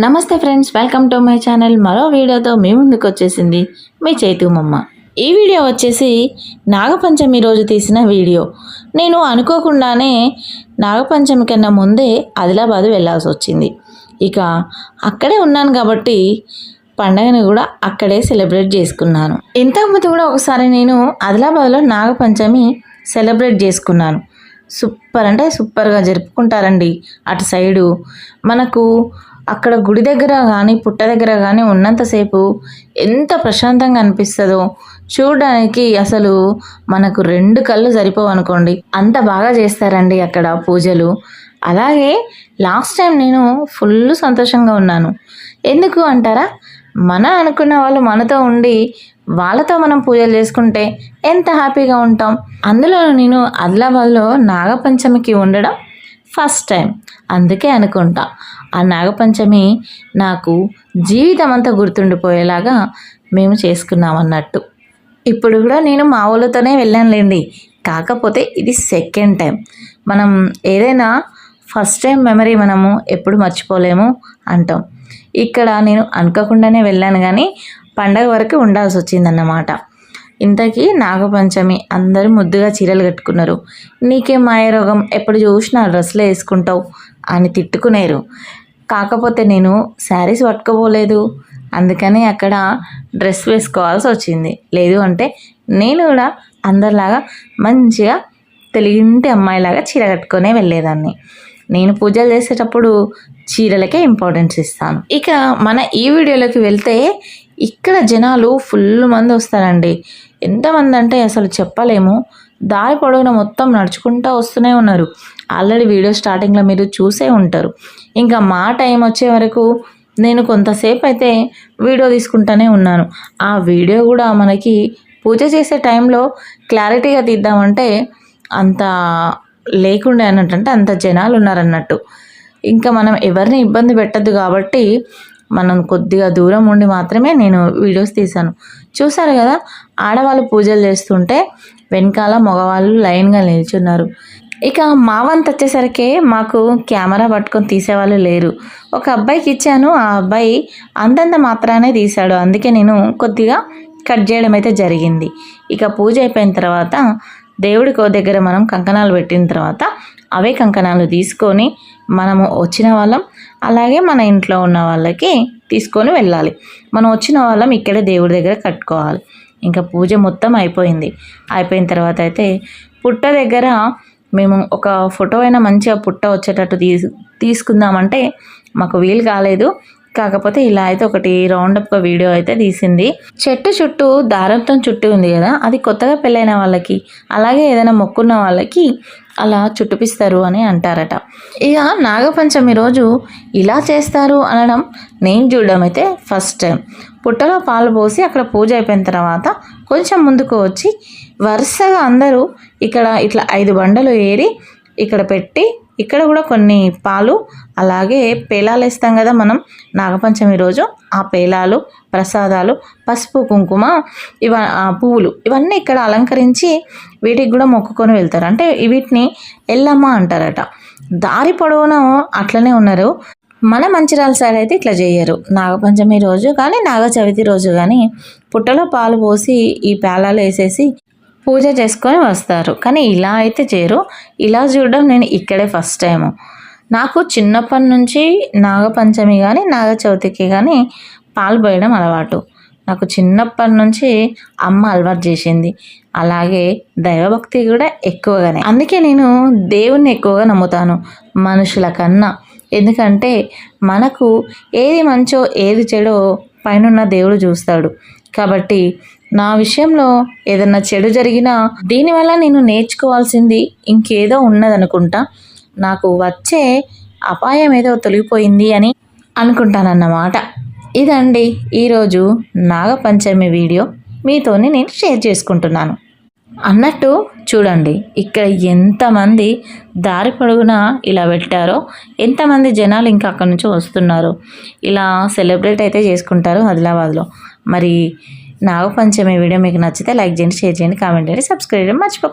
నమస్తే friends, welcome to my channel. మరో వీడియోతో మీ ముందుకు వచ్చేసింది మీ చైతూమమ్మ. ఈ వీడియో వచ్చేసి నాగపంచమి రోజు తీసిన వీడియో. నేను అనుకోకుండానే నాగపంచమి కన్నా ముందే ఆదిలాబాద్ వెళ్ళాల్సి వచ్చింది. ఇక అక్కడే ఉన్నాను కాబట్టి పండగని కూడా అక్కడే సెలబ్రేట్ చేసుకున్నాను. ఇంతకుముందు కూడా ఒకసారి నేను ఆదిలాబాద్లో నాగపంచమి సెలబ్రేట్ చేసుకున్నాను. సూపర్ అంటే సూపర్గా జరుపుకుంటారండి. అటు సైడు మనకు అక్కడ గుడి దగ్గర కానీ పుట్ట దగ్గర కానీ ఉన్నంతసేపు ఎంత ప్రశాంతంగా అనిపిస్తుందో చూడడానికి అసలు మనకు రెండు కళ్ళు సరిపోవు అనుకోండి, అంత బాగా చేస్తారండి అక్కడ పూజలు. అలాగే లాస్ట్ టైం నేను ఫుల్ సంతోషంగా ఉన్నాను. ఎందుకు అంటారా, మన అనుకున్న వాళ్ళు మనతో ఉండి వాళ్ళతో మనం పూజలు చేసుకుంటే ఎంత హ్యాపీగా ఉంటాం. అందులో నేను ఆదిలాబాద్లో నాగపంచమికి ఉండడం ఫస్ట్ టైం. అందుకే అనుకుంటా ఆ నాగపంచమి నాకు జీవితం అంతా గుర్తుండిపోయేలాగా మేము చేసుకున్నాం అన్నట్టు. ఇప్పుడు కూడా నేను మా ఊళ్ళతోనే వెళ్ళానులేండి. కాకపోతే ఇది సెకండ్ టైం. మనం ఏదైనా ఫస్ట్ టైం మెమరీ మనము ఎప్పుడు మర్చిపోలేము అంటాం. ఇక్కడ నేను అనుకోకుండానే వెళ్ళాను కానీ పండగ వరకు ఉండాల్సి వచ్చిందన్నమాట. ఇంతకీ నాగపంచమి అందరూ ముద్దుగా చీరలు కట్టుకున్నారు. నీకే మాయరోగం, ఎప్పుడు చూసినా డ్రెస్సులు వేసుకుంటావు అని తిట్టుకునేరు. కాకపోతే నేను శారీస్ పట్టుకోపోలేదు, అందుకని అక్కడ డ్రెస్ వేసుకోవాల్సి వచ్చింది. లేదు అంటే నేను కూడా అందరిలాగా మంచిగా తెలుగింటి అమ్మాయిలాగా చీర కట్టుకొనే వెళ్ళేదాన్ని. నేను పూజలు చేసేటప్పుడు చీరలకే ఇంపార్టెన్స్ ఇస్తాను. ఇక మన ఈ వీడియోలోకి వెళ్తే ఇక్కడ జనాలు ఫుల్ మంది వస్తారండి. ఎంతమంది అంటే అసలు చెప్పలేము. దారి పొడవున మొత్తం నడుచుకుంటూ వస్తూనే ఉన్నారు. ఆల్రెడీ వీడియో స్టార్టింగ్లో మీరు చూసే ఉంటారు. ఇంకా మా టైం వచ్చే వరకు నేను కొంతసేపు అయితే వీడియో తీసుకుంటూనే ఉన్నాను. ఆ వీడియో కూడా మనకి పూజ చేసే టైంలో క్లారిటీగా తీద్దామంటే అంత లేకుండే అన్నట్టు, అంటే అంత జనాలు ఉన్నారన్నట్టు. ఇంకా మనం ఎవరిని ఇబ్బంది పెట్టద్దు కాబట్టి మనం కొద్దిగా దూరం ఉండి మాత్రమే నేను వీడియోస్ తీశాను. చూసారు కదా, ఆడవాళ్ళు పూజలు చేస్తుంటే వెనకాల మగవాళ్ళు లైన్గా నిల్చున్నారు. ఇక మా వంతు వచ్చేసరికి మాకు కెమెరా పట్టుకొని తీసేవాళ్ళు లేరు. ఒక అబ్బాయికి ఇచ్చాను, ఆ అబ్బాయి అంతంత మాత్రానే తీశాడు. అందుకే నేను కొద్దిగా కట్ చేయడం అయితే జరిగింది. ఇక పూజ అయిపోయిన తర్వాత దేవుడికి దగ్గర మనం కంకణాలు పెట్టిన తర్వాత అవే కంకణాలు తీసుకొని మనము వచ్చిన వాళ్ళం అలాగే మన ఇంట్లో ఉన్న వాళ్ళకి తీసుకొని వెళ్ళాలి. మనం వచ్చిన వాళ్ళం ఇక్కడే దేవుడి దగ్గర కట్టుకోవాలి. ఇంకా పూజ మొత్తం అయిపోయింది. అయిపోయిన తర్వాత అయితే పుట్ట దగ్గర మేము ఒక ఫోటో అయినా మంచిగా పుట్ట వచ్చేటట్టు తీసుకుందామంటే మాకు వీలు కాలేదు. కాకపోతే ఇలా అయితే ఒకటి రౌండప్గా వీడియో అయితే తీసింది. చెట్టు చుట్టూ దారంతో చుట్టూ ఉంది కదా, అది కొత్తగా పెళ్ళైన వాళ్ళకి అలాగే ఏదైనా మొక్కున్న వాళ్ళకి అలా చుట్టుపిస్తారు అని అంటారట. ఇక నాగపంచమి రోజు ఇలా చేస్తారు అనడం నేను చూడడం అయితే ఫస్ట్ టైం. పుట్టలో పాలు పోసి అక్కడ పూజ అయిపోయిన తర్వాత కొంచెం ముందుకు వచ్చి వరుసగా అందరూ ఇక్కడ ఇట్లా 5 బండలు ఏరి ఇక్కడ పెట్టి ఇక్కడ కూడా కొన్ని పాలు అలాగే పేలాలు వేస్తాం కదా మనం నాగపంచమి రోజు. ఆ పేలాలు, ప్రసాదాలు, పసుపు, కుంకుమ, పువ్వులు ఇవన్నీ ఇక్కడ అలంకరించి వీటికి కూడా మొక్కుకొని వెళ్తారు. అంటే వీటిని ఎల్లమ్మ అంటారట. దారి పొడవున అట్లనే ఉన్నారు. మన మంచిర్యాల సైడ్ అయితే ఇట్లా చేయరు. నాగపంచమి రోజు కానీ నాగ చవితి రోజు కానీ పుట్టలో పాలు పోసి ఈ పేలాలు వేసేసి పూజ చేసుకొని వస్తారు. కానీ ఇలా అయితే చేయరు. ఇలా చూడడం నేను ఇక్కడే ఫస్ట్ టైము. నాకు చిన్నప్పటి నుంచి నాగపంచమి కానీ నాగ చవితికి కానీ పాలు పోయడం అలవాటు. నాకు చిన్నప్పటి నుంచి అమ్మ అలవాటు చేసింది. అలాగే దైవభక్తి కూడా ఎక్కువగానే. అందుకే నేను దేవుణ్ణి ఎక్కువగా నమ్ముతాను మనుషుల కన్నా. ఎందుకంటే మనకు ఏది మంచో ఏది చెడో పైనున్న దేవుడు చూస్తాడు. కాబట్టి నా విషయంలో ఏదన్నా చెడు జరిగినా దీనివల్ల నేను నేర్చుకోవాల్సింది ఇంకేదో ఉన్నదనుకుంటా. నాకు వచ్చే అపాయం ఏదో తొలగిపోయింది అని అనుకుంటానన్నమాట. ఇదండి ఈరోజు నాగపంచమి వీడియో మీతోని నేను షేర్ చేసుకుంటున్నాను. అన్నట్టు చూడండి, ఇక్కడ ఎంతమంది దారి పొడుగునా ఇలా పెట్టారో, ఎంతమంది జనాలు ఇంకా అక్కడి నుంచి వస్తున్నారు. ఇలా సెలబ్రేట్ అయితే చేసుకుంటారు ఆదిలాబాద్లో. మరి నాగపంచమి వీడియో మీకు నచ్చితే లైక్ చేయండి, షేర్ చేయండి, కామెంట్ చేయండి, సబ్స్క్రైబ్ చేయడం మర్చిపోకండి.